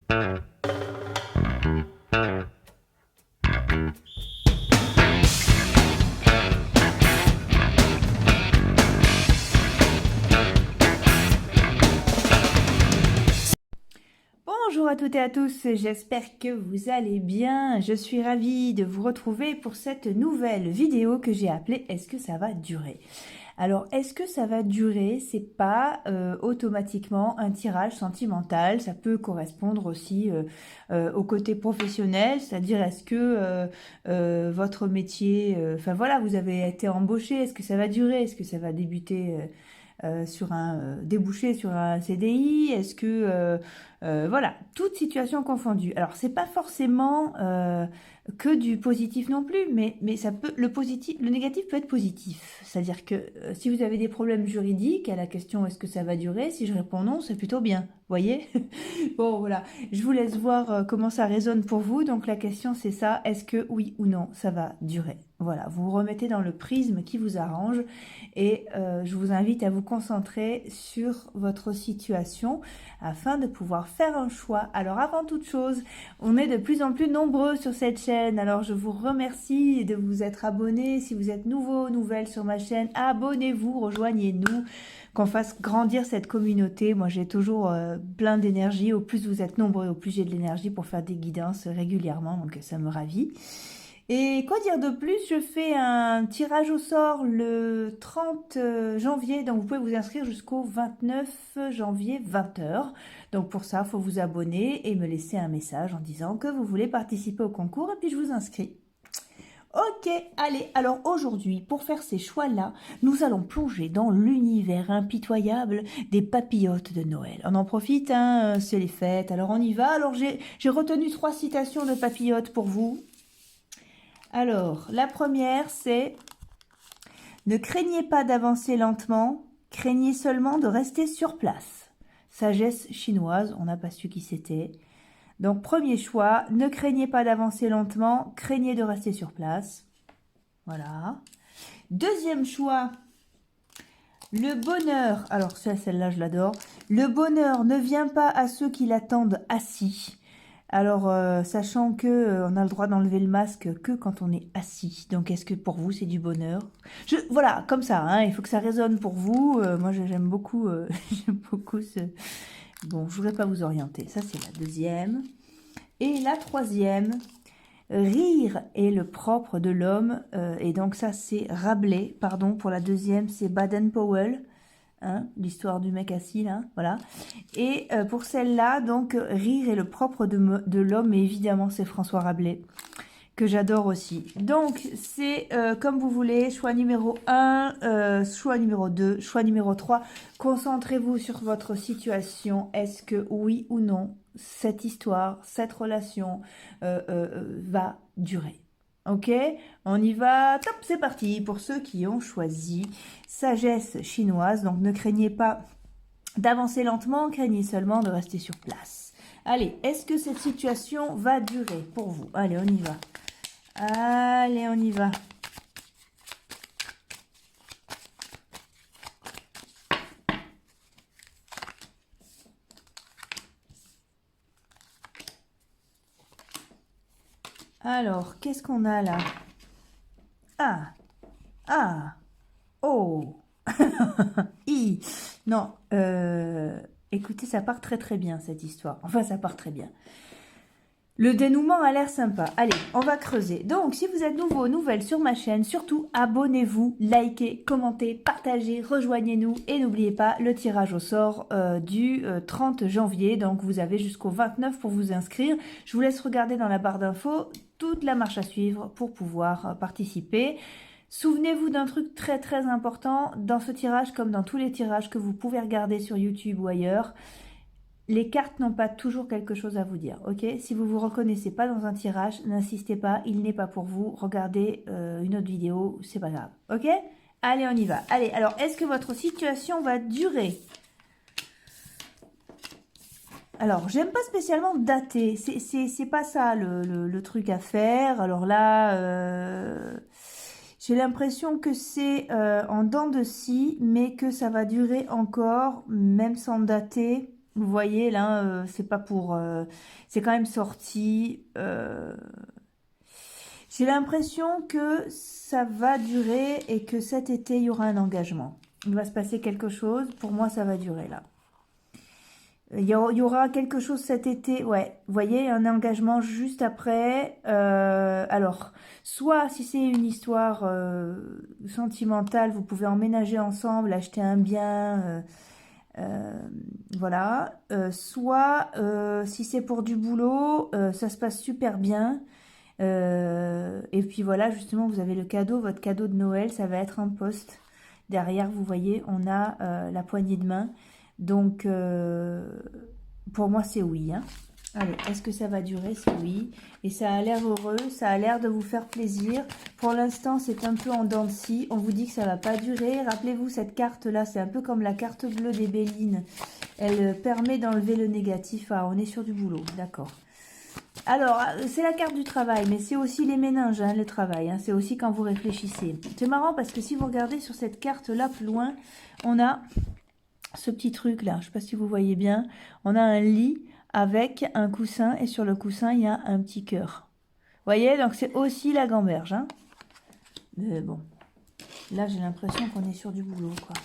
Bonjour à toutes et à tous, j'espère que vous allez bien. Je suis ravie de vous retrouver pour cette nouvelle vidéo que j'ai appelée « Est-ce que ça va durer ?» Alors, est-ce que ça va durer? C'est pas automatiquement un tirage sentimental. Ça peut correspondre aussi au côté professionnel, c'est-à-dire est-ce que votre métier, enfin voilà, vous avez été embauché, est-ce que ça va durer? Est-ce que ça va débuter sur un débouché sur un CDI? Est-ce que voilà, toute situation confondue. Alors c'est pas forcément que du positif non plus, mais ça peut le négatif peut être positif. C'est-à-dire que si vous avez des problèmes juridiques à la question est-ce que ça va durer, si je réponds non, c'est plutôt bien. Voyez. Bon voilà, je vous laisse voir comment ça résonne pour vous. Donc la question c'est ça, est-ce que oui ou non ça va durer? Voilà, vous vous remettez dans le prisme qui vous arrange et je vous invite à vous concentrer sur votre situation afin de pouvoir faire un choix. Alors avant toute chose, on est de plus en plus nombreux sur cette chaîne, alors je vous remercie de vous être abonnés. Si vous êtes nouveau, nouvelle sur ma chaîne, abonnez-vous, rejoignez-nous, qu'on fasse grandir cette communauté. Moi j'ai toujours plein d'énergie, au plus vous êtes nombreux, au plus j'ai de l'énergie pour faire des guidances régulièrement, donc ça me ravit. Et quoi dire de plus? Je fais un tirage au sort le 30 janvier, donc vous pouvez vous inscrire jusqu'au 29 janvier 20h. Donc pour ça, il faut vous abonner et me laisser un message en disant que vous voulez participer au concours et puis je vous inscris. Ok, allez, alors aujourd'hui, pour faire ces choix-là, nous allons plonger dans l'univers impitoyable des papillotes de Noël. On en profite, hein, c'est les fêtes, alors on y va. Alors j'ai retenu 3 citations de papillotes pour vous. Alors, la première, c'est « Ne craignez pas d'avancer lentement, craignez seulement de rester sur place ». Sagesse chinoise, on n'a pas su qui c'était. Donc, premier choix, ne craignez pas d'avancer lentement, craignez de rester sur place. Voilà. Deuxième choix, le bonheur, alors celle-là je l'adore, le bonheur ne vient pas à ceux qui l'attendent assis. Alors, sachant que on a le droit d'enlever le masque que quand on est assis. Donc, est-ce que pour vous, c'est du bonheur? Voilà, comme ça, hein, il faut que ça résonne pour vous. Moi, j'aime beaucoup, j'aime beaucoup ce... Bon, je voudrais pas vous orienter. Ça, c'est la deuxième. Et la troisième, rire est le propre de l'homme. Et donc, ça, c'est Rabelais. Pardon, pour la deuxième, c'est Baden-Powell. Hein, l'histoire du mec assis là, voilà. Et pour celle-là, donc, rire est le propre de l'homme, et évidemment, c'est François Rabelais, que j'adore aussi. Donc, c'est comme vous voulez, choix numéro 1, choix numéro 2, choix numéro 3. Concentrez-vous sur votre situation. Est-ce que oui ou non, cette histoire, cette relation va durer? Ok, on y va, top, c'est parti pour ceux qui ont choisi sagesse chinoise. Donc ne craignez pas d'avancer lentement, craignez seulement de rester sur place. Allez, est-ce que cette situation va durer pour vous? Allez, on y va. Allez, on y va. Alors, qu'est-ce qu'on a là? Ah, ah, oh, i. Non, écoutez, ça part très très bien cette histoire. Enfin, ça part très bien. Le dénouement a l'air sympa. Allez, on va creuser. Donc, si vous êtes nouveau, nouvelle sur ma chaîne, surtout abonnez-vous, likez, commentez, partagez, rejoignez-nous. Et n'oubliez pas le tirage au sort du 30 janvier. Donc, vous avez jusqu'au 29 pour vous inscrire. Je vous laisse regarder dans la barre d'infos toute la marche à suivre pour pouvoir participer. Souvenez-vous d'un truc très très important dans ce tirage, comme dans tous les tirages que vous pouvez regarder sur YouTube ou ailleurs. Les cartes n'ont pas toujours quelque chose à vous dire, ok? Si vous ne vous reconnaissez pas dans un tirage, n'insistez pas, il n'est pas pour vous. Regardez une autre vidéo, c'est pas grave, ok? Allez, on y va. Allez, alors, est-ce que votre situation va durer? Alors, j'aime pas spécialement dater. C'est pas ça le truc à faire. Alors là, j'ai l'impression que c'est en dents de scie, mais que ça va durer encore, même sans dater. Vous voyez, là, c'est pas pour... c'est quand même sorti. J'ai l'impression que ça va durer et que cet été, il y aura un engagement. Il va se passer quelque chose. Pour moi, ça va durer, là. Il y aura quelque chose cet été, ouais. Vous voyez, un engagement juste après. Alors, soit si c'est une histoire sentimentale, vous pouvez emménager ensemble, acheter un bien, voilà. Soit si c'est pour du boulot, ça se passe super bien. Et puis voilà, justement, vous avez le cadeau, votre cadeau de Noël, ça va être un poste. Derrière, vous voyez, on a la poignée de main. Donc, pour moi, c'est oui. Hein. Allez, est-ce que ça va durer? C'est oui. Et ça a l'air heureux, ça a l'air de vous faire plaisir. Pour l'instant, c'est un peu en dents de scie. On vous dit que ça va pas durer. Rappelez-vous, cette carte-là, c'est un peu comme la carte bleue des Bélines. Elle permet d'enlever le négatif. Ah, on est sur du boulot, d'accord. Alors, c'est la carte du travail, mais c'est aussi les méninges, hein, le travail. Hein, c'est aussi quand vous réfléchissez. C'est marrant parce que si vous regardez sur cette carte-là, plus loin, on a ce petit truc-là. Je ne sais pas si vous voyez bien. On a un lit avec un coussin et sur le coussin, il y a un petit cœur. Vous voyez, donc c'est aussi la gamberge. Hein. Mais bon, là, j'ai l'impression qu'on est sur du boulot, quoi.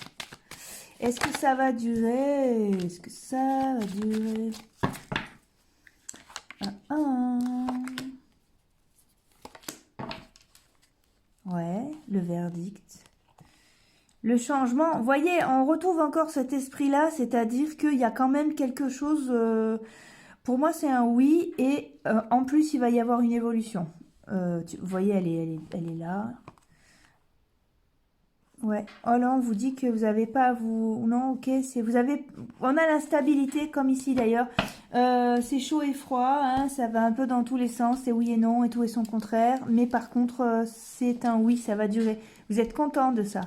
Est-ce que ça va durer? Est-ce que ça va durer? Ouais, le verdict. Le changement, vous voyez, on retrouve encore cet esprit-là, c'est-à-dire qu'il y a quand même quelque chose, pour moi c'est un oui, et en plus il va y avoir une évolution. Vous voyez, elle est là. Ouais, oh là, on vous dit que vous n'avez pas, vous, non, ok, c'est, vous avez, on a l'instabilité, comme ici d'ailleurs, c'est chaud et froid, hein, ça va un peu dans tous les sens, c'est oui et non, et tout et son contraire, mais par contre, c'est un oui, ça va durer. Vous êtes content de ça,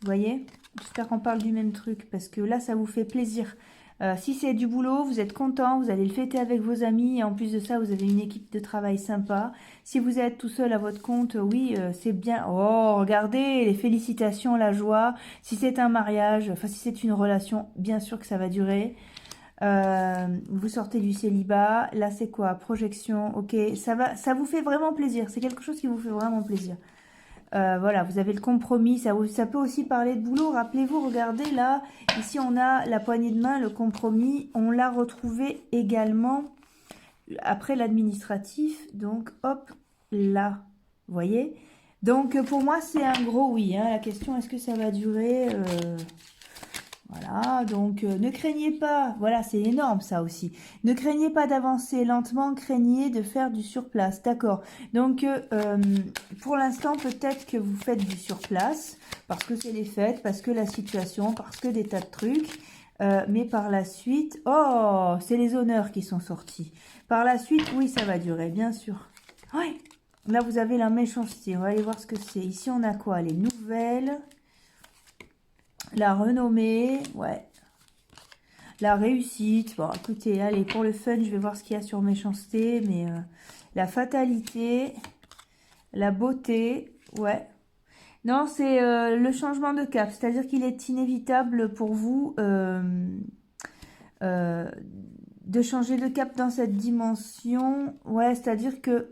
vous voyez? J'espère qu'on parle du même truc, parce que là, ça vous fait plaisir. Si c'est du boulot, vous êtes content, vous allez le fêter avec vos amis, et en plus de ça, vous avez une équipe de travail sympa. Si vous êtes tout seul à votre compte, oui, c'est bien. Oh, regardez, les félicitations, la joie. Si c'est un mariage, enfin si c'est une relation, bien sûr que ça va durer. Vous sortez du célibat, là c'est quoi? Projection, ok, ça vous fait vraiment plaisir, c'est quelque chose qui vous fait vraiment plaisir. Voilà, vous avez le compromis, ça peut aussi parler de boulot. Rappelez-vous, regardez là, ici on a la poignée de main, le compromis, on l'a retrouvé également après l'administratif, donc hop, là, vous voyez. Donc pour moi c'est un gros oui, hein. La question est-ce que ça va durer voilà, donc ne craignez pas, voilà, c'est énorme ça aussi. Ne craignez pas d'avancer lentement, craignez de faire du surplace, d'accord. Donc pour l'instant, peut-être que vous faites du surplace, parce que c'est les fêtes, parce que la situation, parce que des tas de trucs. Mais par la suite, oh, c'est les honneurs qui sont sortis. Par la suite, oui, ça va durer, bien sûr. Oui, là vous avez la méchanceté, on va aller voir ce que c'est. Ici, on a quoi? Les nouvelles... La renommée, ouais. La réussite, bon, écoutez, allez, pour le fun, je vais voir ce qu'il y a sur méchanceté, mais la fatalité, la beauté, ouais. Non, c'est le changement de cap, c'est-à-dire qu'il est inévitable pour vous de changer de cap dans cette dimension, ouais, c'est-à-dire que,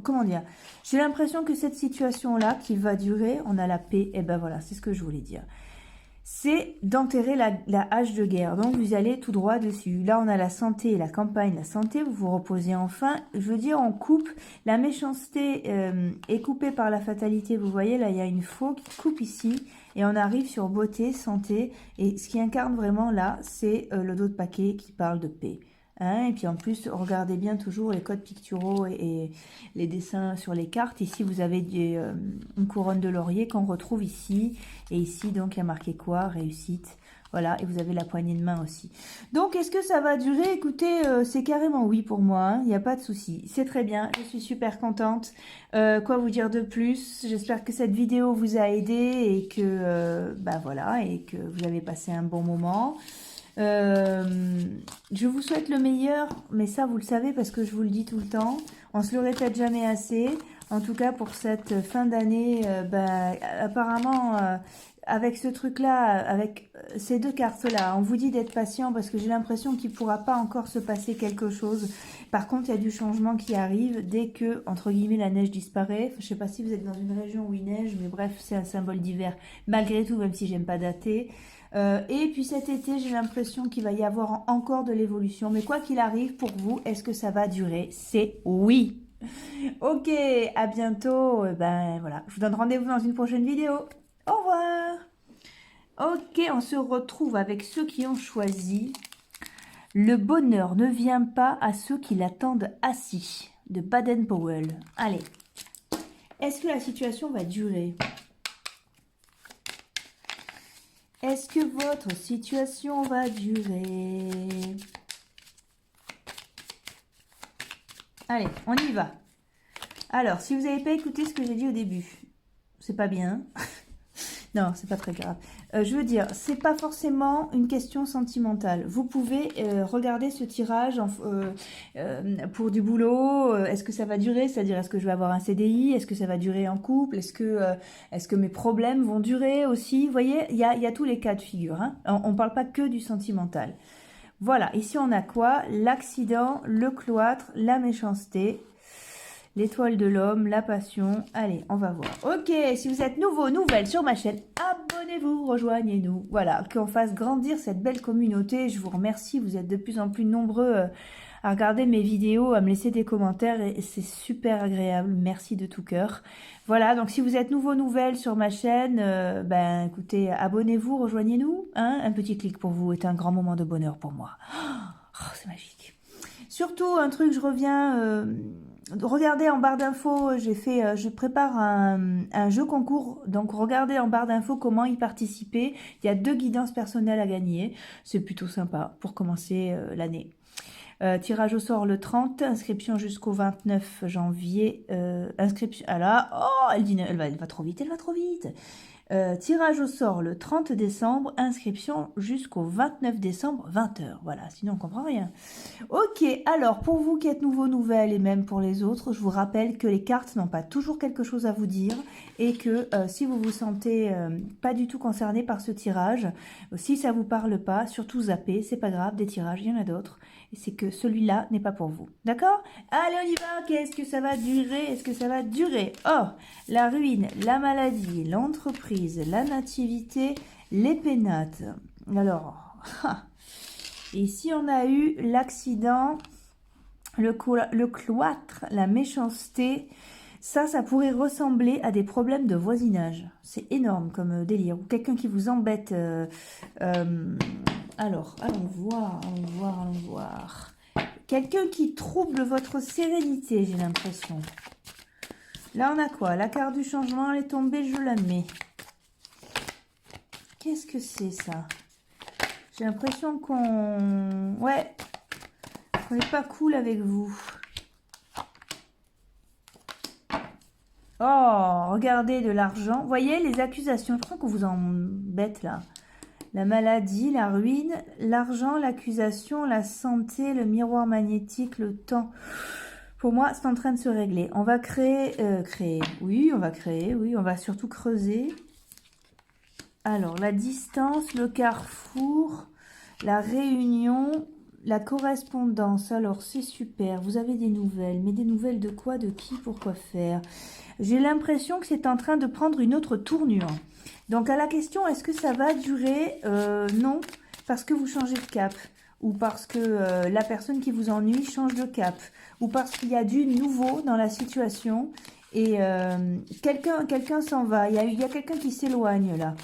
comment dire, j'ai l'impression que cette situation-là, qui va durer, on a la paix, et ben voilà, c'est ce que je voulais dire. C'est d'enterrer la hache de guerre. Donc, vous allez tout droit dessus. Là, on a la santé et la campagne. La santé, vous vous reposez enfin. Je veux dire, on coupe. La méchanceté est coupée par la fatalité. Vous voyez, là, il y a une faux qui coupe ici. Et on arrive sur beauté, santé. Et ce qui incarne vraiment, là, c'est le dos de paquet qui parle de paix. Hein, et puis en plus, regardez bien toujours les codes picturaux et les dessins sur les cartes. Ici, vous avez une couronne de laurier qu'on retrouve ici. Et ici, donc, il y a marqué quoi? Réussite. Voilà, et vous avez la poignée de main aussi. Donc, est-ce que ça va durer? Écoutez, c'est carrément oui pour moi. Hein, il n'y a pas de souci. C'est très bien. Je suis super contente. Quoi vous dire de plus? J'espère que cette vidéo vous a aidé et que, bah voilà, et que vous avez passé un bon moment. Je vous souhaite le meilleur, mais ça vous le savez parce que je vous le dis tout le temps. On se le répète jamais assez. En tout cas pour cette fin d'année, apparemment avec ce truc-là, avec ces deux cartes-là, on vous dit d'être patient parce que j'ai l'impression qu'il ne pourra pas encore se passer quelque chose. Par contre, il y a du changement qui arrive dès que, entre guillemets, la neige disparaît. Je ne sais pas si vous êtes dans une région où il neige, mais bref, c'est un symbole d'hiver, malgré tout, même si j'aime pas dater. Et puis cet été, j'ai l'impression qu'il va y avoir encore de l'évolution. Mais quoi qu'il arrive, pour vous, est-ce que ça va durer? C'est oui. Ok, à bientôt. Ben voilà, je vous donne rendez-vous dans une prochaine vidéo. Au revoir. Ok, on se retrouve avec ceux qui ont choisi. Le bonheur ne vient pas à ceux qui l'attendent assis, de Baden-Powell. Allez, est-ce que la situation va durer? Est-ce que votre situation va durer? Allez, on y va. Alors, si vous n'avez pas écouté ce que j'ai dit au début, c'est pas bien. Non, c'est pas très grave. Je veux dire, c'est pas forcément une question sentimentale. Vous pouvez regarder ce tirage pour du boulot. Est-ce que ça va durer? C'est-à-dire, est-ce que je vais avoir un CDI? Est-ce que ça va durer en couple? Est-ce que mes problèmes vont durer aussi? Vous voyez, il y a tous les cas de figure. Hein. On parle pas que du sentimental. Voilà, ici on a quoi? L'accident, le cloître, la méchanceté. L'étoile de l'homme, la passion. Allez, on va voir. Ok, si vous êtes nouveau, nouvelle sur ma chaîne, abonnez-vous, rejoignez-nous. Voilà, qu'on fasse grandir cette belle communauté. Je vous remercie, vous êtes de plus en plus nombreux à regarder mes vidéos, à me laisser des commentaires et c'est super agréable. Merci de tout cœur. Voilà, donc si vous êtes nouveau, nouvelle sur ma chaîne, ben écoutez, abonnez-vous, rejoignez-nous. Hein, un petit clic pour vous est un grand moment de bonheur pour moi. Oh, c'est magique. Surtout, un truc, je reviens... regardez en barre d'infos, je prépare un jeu concours, donc regardez en barre d'infos comment y participer. Il y a 2 guidances personnelles à gagner, c'est plutôt sympa pour commencer l'année. Tirage au sort le 30, inscription jusqu'au 29 janvier. Inscription, ah là, oh, elle va trop vite, elle va trop vite. Tirage au sort le 30 décembre, inscription jusqu'au 29 décembre, 20h. Voilà, sinon on comprend rien. Ok, alors pour vous qui êtes nouveau, nouvelle et même pour les autres, je vous rappelle que les cartes n'ont pas toujours quelque chose à vous dire et que si vous vous sentez pas du tout concerné par ce tirage, si ça vous parle pas, surtout zappez, c'est pas grave, des tirages, il y en a d'autres. Et c'est que celui-là n'est pas pour vous. D'accord? Allez, on y va. Qu'est-ce que ça va durer? Est-ce que ça va durer? Oh, la ruine, la maladie, l'entreprise, la nativité, les pénates. Alors, ici on a eu l'accident, le cloître, la méchanceté. Ça pourrait ressembler à des problèmes de voisinage. C'est énorme comme délire. Ou quelqu'un qui vous embête. Alors, allons voir. Quelqu'un qui trouble votre sérénité, j'ai l'impression. Là, on a quoi? La carte du changement, elle est tombée, je la mets. Qu'est-ce que c'est, ça? J'ai l'impression qu'on... Ouais, on n'est pas cool avec vous. Oh, regardez, de l'argent. Vous voyez, les accusations. Je crois qu'on vous embête, là. La maladie, la ruine, l'argent, l'accusation, la santé, le miroir magnétique, le temps. Pour moi, c'est en train de se régler. On va créer. Oui, on va créer. Oui, on va surtout creuser. Alors, la distance, le carrefour, la réunion, la correspondance. Alors, c'est super. Vous avez des nouvelles. Mais des nouvelles de quoi, de qui, pourquoi faire? J'ai l'impression que c'est en train de prendre une autre tournure. Donc, à la question, est-ce que ça va durer? Non, parce que vous changez de cap. Ou parce que la personne qui vous ennuie change de cap. Ou parce qu'il y a du nouveau dans la situation. Et quelqu'un s'en va. Il y a quelqu'un qui s'éloigne, là.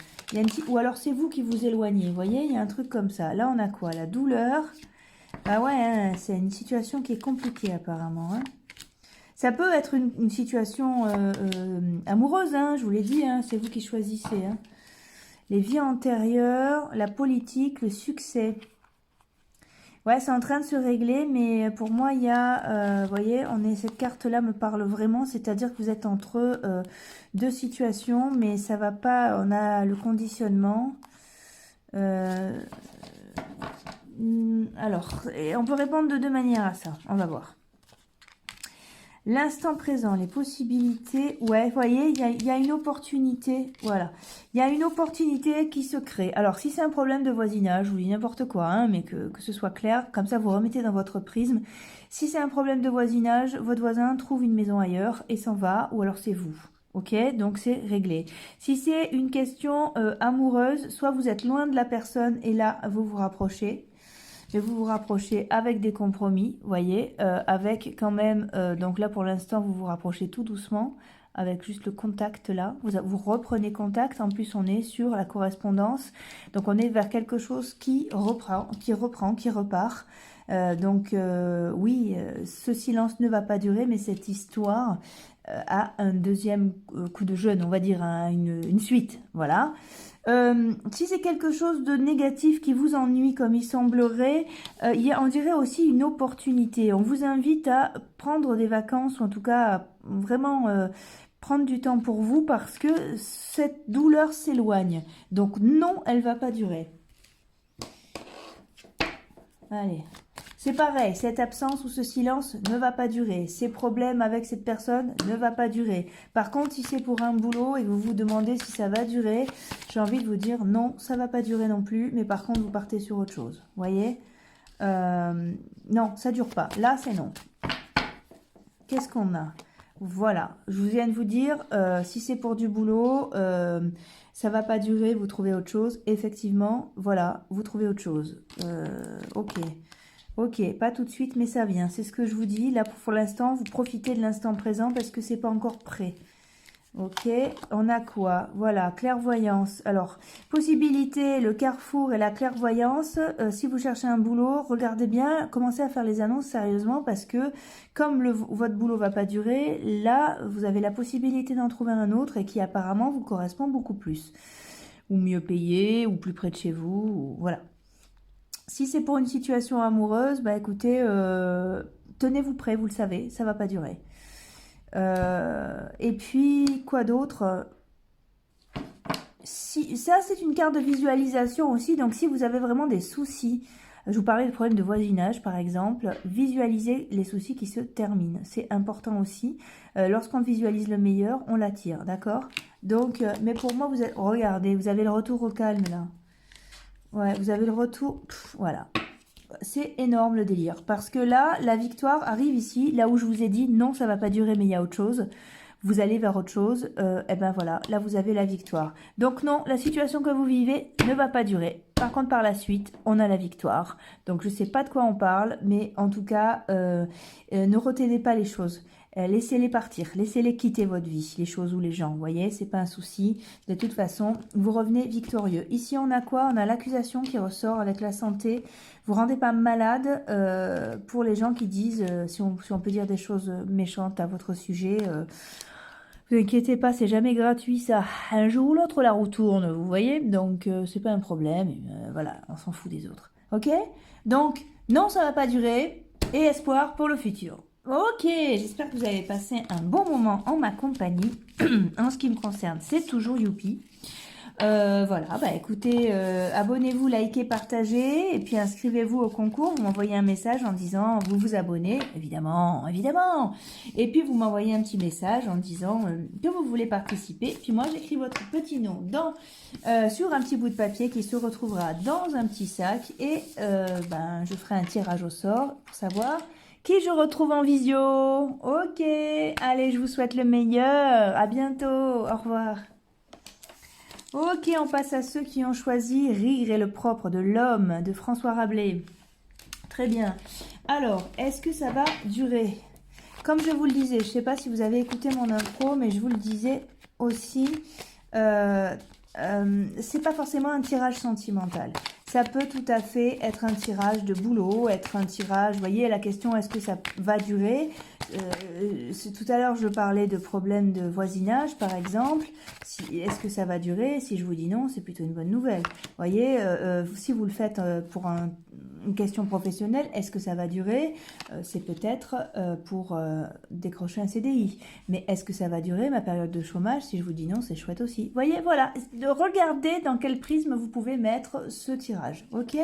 Ou alors, c'est vous qui vous éloignez. Vous voyez, il y a un truc comme ça. Là, on a quoi? La douleur. Bah ouais, hein, c'est une situation qui est compliquée, apparemment. Hein. Ça peut être une situation amoureuse, hein, je vous l'ai dit, hein, c'est vous qui choisissez. Hein. Les vies antérieures, la politique, le succès. Ouais, c'est en train de se régler, mais pour moi, il y a, vous voyez, cette carte-là me parle vraiment, c'est-à-dire que vous êtes entre 2 situations, mais ça va pas, on a le conditionnement. Alors, on peut répondre de 2 manières à ça, on va voir. L'instant présent, les possibilités, ouais, vous voyez, il y a une opportunité, voilà. Il y a une opportunité qui se crée. Alors, si c'est un problème de voisinage, je vous dis n'importe quoi, hein, mais que ce soit clair, comme ça vous remettez dans votre prisme. Si c'est un problème de voisinage, votre voisin trouve une maison ailleurs et s'en va, ou alors c'est vous. Ok, donc c'est réglé. Si c'est une question amoureuse, soit vous êtes loin de la personne et là, vous vous rapprochez. Mais vous vous rapprochez avec des compromis, voyez, avec quand même, donc là pour l'instant vous vous rapprochez tout doucement, avec juste le contact là, vous reprenez contact, en plus on est sur la correspondance, donc on est vers quelque chose qui reprend, qui repart, oui, ce silence ne va pas durer, mais cette histoire a un deuxième coup de jeune, on va dire, hein, une suite, voilà. Si c'est quelque chose de négatif qui vous ennuie comme il semblerait, on dirait aussi une opportunité. On vous invite à prendre des vacances, ou en tout cas à vraiment prendre du temps pour vous parce que cette douleur s'éloigne. Donc non, elle va pas durer. Allez. C'est pareil, cette absence ou ce silence ne va pas durer. Ces problèmes avec cette personne ne va pas durer. Par contre, si c'est pour un boulot et que vous vous demandez si ça va durer, j'ai envie de vous dire non, ça va pas durer non plus. Mais par contre, vous partez sur autre chose. Vous voyez, non, ça dure pas. Là, c'est non. Qu'est-ce qu'on a? Voilà, je viens de vous dire, si c'est pour du boulot, ça va pas durer, vous trouvez autre chose. Effectivement, voilà, vous trouvez autre chose. Ok. Ok, pas tout de suite, mais ça vient. C'est ce que je vous dis. Là, pour l'instant, vous profitez de l'instant présent parce que c'est pas encore prêt. Ok, on a quoi? Voilà, clairvoyance. Alors, possibilité, le carrefour et la clairvoyance. Si vous cherchez un boulot, regardez bien, commencez à faire les annonces sérieusement parce que comme votre boulot va pas durer, là, vous avez la possibilité d'en trouver un autre et qui apparemment vous correspond beaucoup plus. Ou mieux payé, ou plus près de chez vous, ou, voilà. Si c'est pour une situation amoureuse, bah écoutez, tenez-vous prêt, vous le savez, ça va pas durer. Et puis, quoi d'autre? Ça, c'est une carte de visualisation aussi. Donc, si vous avez vraiment des soucis, je vous parlais de problèmes de voisinage, par exemple, visualisez les soucis qui se terminent. C'est important aussi. Lorsqu'on visualise le meilleur, on l'attire, d'accord? Donc, mais pour moi, regardez, vous avez le retour au calme, là. Ouais, vous avez le retour. Voilà. C'est énorme le délire. Parce que là, la victoire arrive ici, là où je vous ai dit, non, ça va pas durer, mais il y a autre chose. Vous allez vers autre chose. Et ben voilà, là, vous avez la victoire. Donc non, la situation que vous vivez ne va pas durer. Par contre, par la suite, on a la victoire. Donc, je sais pas de quoi on parle, mais en tout cas, ne retenez pas les choses. Laissez-les partir, laissez-les quitter votre vie, les choses ou les gens, vous voyez, c'est pas un souci. De toute façon, vous revenez victorieux. Ici, on a quoi? On a l'accusation qui ressort avec la santé. Vous rendez pas malade pour les gens qui disent, si on peut dire des choses méchantes à votre sujet, vous inquiétez pas, c'est jamais gratuit ça. Un jour ou l'autre, la roue tourne, vous voyez, donc c'est pas un problème, voilà, on s'en fout des autres. Ok? Donc, non, ça va pas durer, et espoir pour le futur. Ok, j'espère que vous avez passé un bon moment en ma compagnie. En ce qui me concerne, c'est toujours youpi. Voilà, bah écoutez, abonnez-vous, likez, partagez, et puis inscrivez-vous au concours. Vous m'envoyez un message en disant vous vous abonnez, évidemment, évidemment. Et puis vous m'envoyez un petit message en disant que vous voulez participer. Puis moi, j'écris votre petit nom sur un petit bout de papier qui se retrouvera dans un petit sac. Et je ferai un tirage au sort pour savoir qui je retrouve en visio. Ok, allez, je vous souhaite le meilleur. À bientôt, au revoir. Ok, on passe à ceux qui ont choisi Rire est le propre de l'homme de François Rabelais. Très bien. Alors, est-ce que ça va durer? Comme je vous le disais, je ne sais pas si vous avez écouté mon intro, mais je vous le disais aussi, c'est pas forcément un tirage sentimental. Ça peut tout à fait être un tirage de boulot, être un tirage, vous voyez, la question est-ce que ça va durer? Tout à l'heure, je parlais de problèmes de voisinage, par exemple. Est-ce que ça va durer? Si je vous dis non, c'est plutôt une bonne nouvelle. Vous voyez, si vous le faites pour une question professionnelle, est-ce que ça va durer? C'est peut-être pour décrocher un CDI. Mais est-ce que ça va durer, ma période de chômage? Si je vous dis non, c'est chouette aussi. Vous voyez, voilà. Regardez dans quel prisme vous pouvez mettre ce tirage. Ok?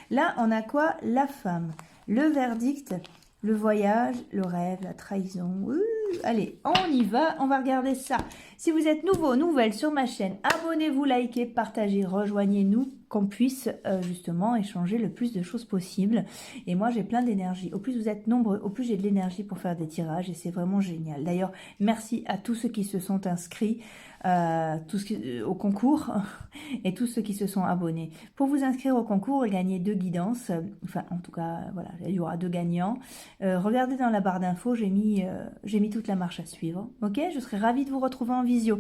Là, on a quoi? La femme. Le verdict. Le voyage, le rêve, la trahison, Allez, on y va, on va regarder ça. Si vous êtes nouveau, nouvelle sur ma chaîne, abonnez-vous, likez, partagez, rejoignez-nous, qu'on puisse justement échanger le plus de choses possible. Et moi, j'ai plein d'énergie. Au plus vous êtes nombreux, au plus j'ai de l'énergie pour faire des tirages et c'est vraiment génial. D'ailleurs, merci à tous ceux qui se sont inscrits au concours et tous ceux qui se sont abonnés. Pour vous inscrire au concours et gagner 2 guidances, enfin en tout cas, voilà, il y aura 2 gagnants. Regardez dans la barre d'infos, j'ai mis toute la marche à suivre. Ok, je serai ravie de vous retrouver en visio.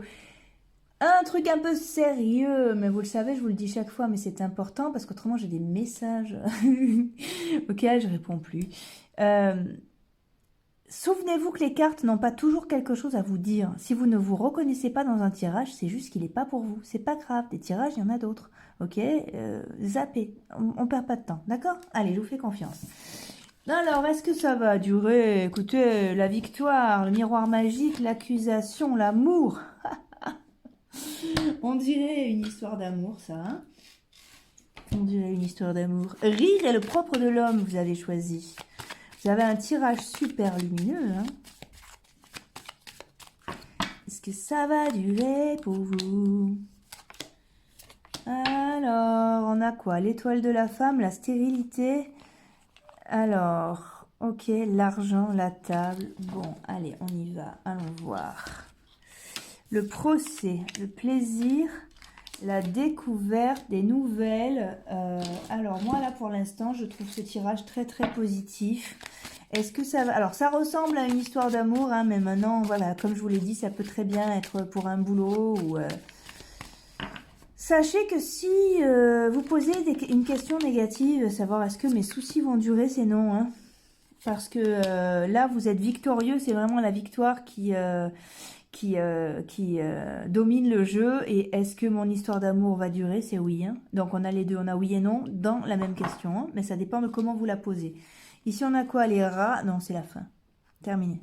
Un truc un peu sérieux, mais vous le savez, je vous le dis chaque fois, mais c'est important parce qu'autrement j'ai des messages auxquels je réponds plus. Souvenez-vous que les cartes n'ont pas toujours quelque chose à vous dire. Si vous ne vous reconnaissez pas dans un tirage, c'est juste qu'il n'est pas pour vous. C'est pas grave, des tirages, il y en a d'autres. Ok, zappez, on perd pas de temps, d'accord? Allez, je vous fais confiance. Alors, est-ce que ça va durer? Écoutez, la victoire, le miroir magique, l'accusation, l'amour. On dirait une histoire d'amour, ça. Hein, on dirait une histoire d'amour. Rire est le propre de l'homme, vous avez choisi. Vous avez un tirage super lumineux. Hein. Est-ce que ça va durer pour vous? Alors, on a quoi? L'étoile de la femme, la stérilité. Alors, ok, l'argent, la table. Bon, allez, on y va. Allons voir. Le procès, le plaisir, la découverte des nouvelles. Alors, moi, là, pour l'instant, je trouve ce tirage très, très positif. Est-ce que ça va... Alors, ça ressemble à une histoire d'amour, hein, mais maintenant, voilà, comme je vous l'ai dit, ça peut très bien être pour un boulot ou... Sachez que si vous posez une question négative, savoir est-ce que mes soucis vont durer, c'est non. Hein, parce que là, vous êtes victorieux, c'est vraiment la victoire qui domine le jeu. Et est-ce que mon histoire d'amour va durer? C'est oui. Hein. Donc, on a les deux, on a oui et non dans la même question. Hein, mais ça dépend de comment vous la posez. Ici, on a quoi? Les rats? Non, c'est la fin. Terminé.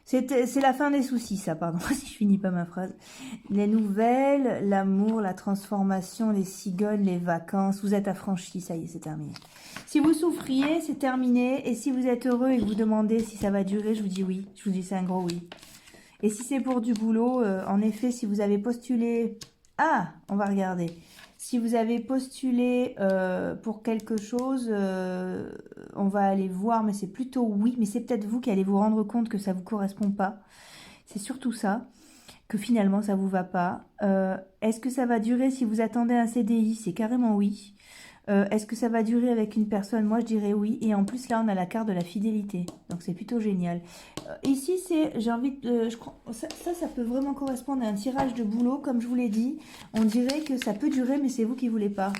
C'est la fin des soucis, ça, pardon, si je finis pas ma phrase. Les nouvelles, l'amour, la transformation, les cigognes, les vacances. Vous êtes affranchis, ça y est, c'est terminé. Si vous souffriez, c'est terminé. Et si vous êtes heureux et que vous demandez si ça va durer, je vous dis oui. Je vous dis c'est un gros oui. Et si c'est pour du boulot, en effet, si vous avez postulé... Ah, on va regarder. Si vous avez postulé pour quelque chose, on va aller voir, mais c'est plutôt oui. Mais c'est peut-être vous qui allez vous rendre compte que ça ne vous correspond pas. C'est surtout ça, que finalement ça ne vous va pas. Est-ce que ça va durer si vous attendez un CDI? C'est carrément oui. Est-ce que ça va durer avec une personne? Moi, je dirais oui. Et en plus, là, on a la carte de la fidélité. Donc, c'est plutôt génial. Ici, j'ai envie de... ça peut vraiment correspondre à un tirage de boulot. Comme je vous l'ai dit, on dirait que ça peut durer, mais c'est vous qui ne voulez pas.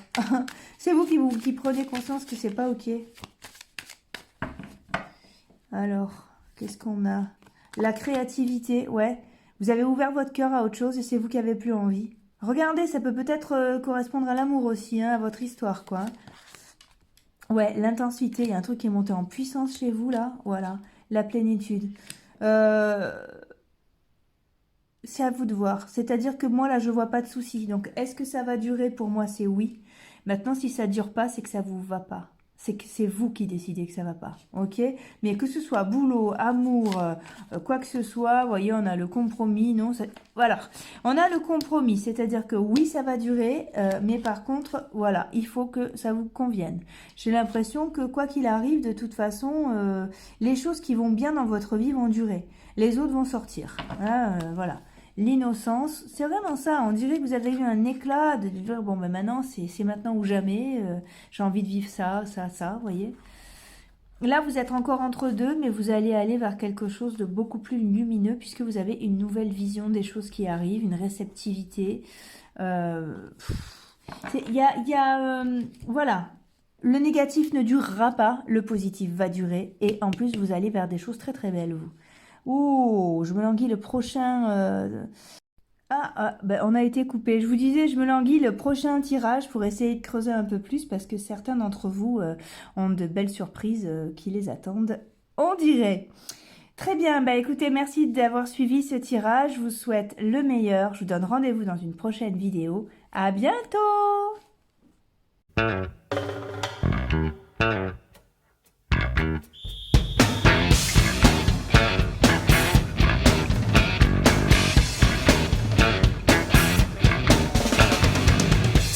C'est vous qui prenez conscience que c'est pas OK. Alors, qu'est-ce qu'on a? La créativité, ouais. Vous avez ouvert votre cœur à autre chose et c'est vous qui avez plus envie. Regardez, ça peut peut-être correspondre à l'amour aussi, hein, à votre histoire, quoi. Ouais, l'intensité, il y a un truc qui est monté en puissance chez vous, là. Voilà, la plénitude. C'est à vous de voir. C'est-à-dire que moi, là, je vois pas de soucis. Donc, est-ce que ça va durer? Pour moi, c'est oui. Maintenant, si ça dure pas, c'est que ça vous va pas. C'est que c'est vous qui décidez que ça va pas, ok? Mais que ce soit boulot, amour, quoi que ce soit, vous voyez, on a le compromis, non? Voilà, on a le compromis, c'est-à-dire que oui, ça va durer, mais par contre, voilà, il faut que ça vous convienne. J'ai l'impression que quoi qu'il arrive, de toute façon, les choses qui vont bien dans votre vie vont durer. Les autres vont sortir, hein, voilà. L'innocence, c'est vraiment ça. On dirait que vous avez eu un éclat de dire, bon, ben maintenant, c'est maintenant ou jamais. J'ai envie de vivre ça, ça, ça, vous voyez. Là, vous êtes encore entre deux, mais vous allez aller vers quelque chose de beaucoup plus lumineux puisque vous avez une nouvelle vision des choses qui arrivent, une réceptivité. Voilà. Le négatif ne durera pas, le positif va durer. Et en plus, vous allez vers des choses très très belles, vous. Oh, je me languis le prochain... Ben, on a été coupé. Je vous disais, je me languis le prochain tirage pour essayer de creuser un peu plus parce que certains d'entre vous ont de belles surprises qui les attendent, on dirait. Très bien, bah écoutez, merci d'avoir suivi ce tirage. Je vous souhaite le meilleur. Je vous donne rendez-vous dans une prochaine vidéo. À bientôt!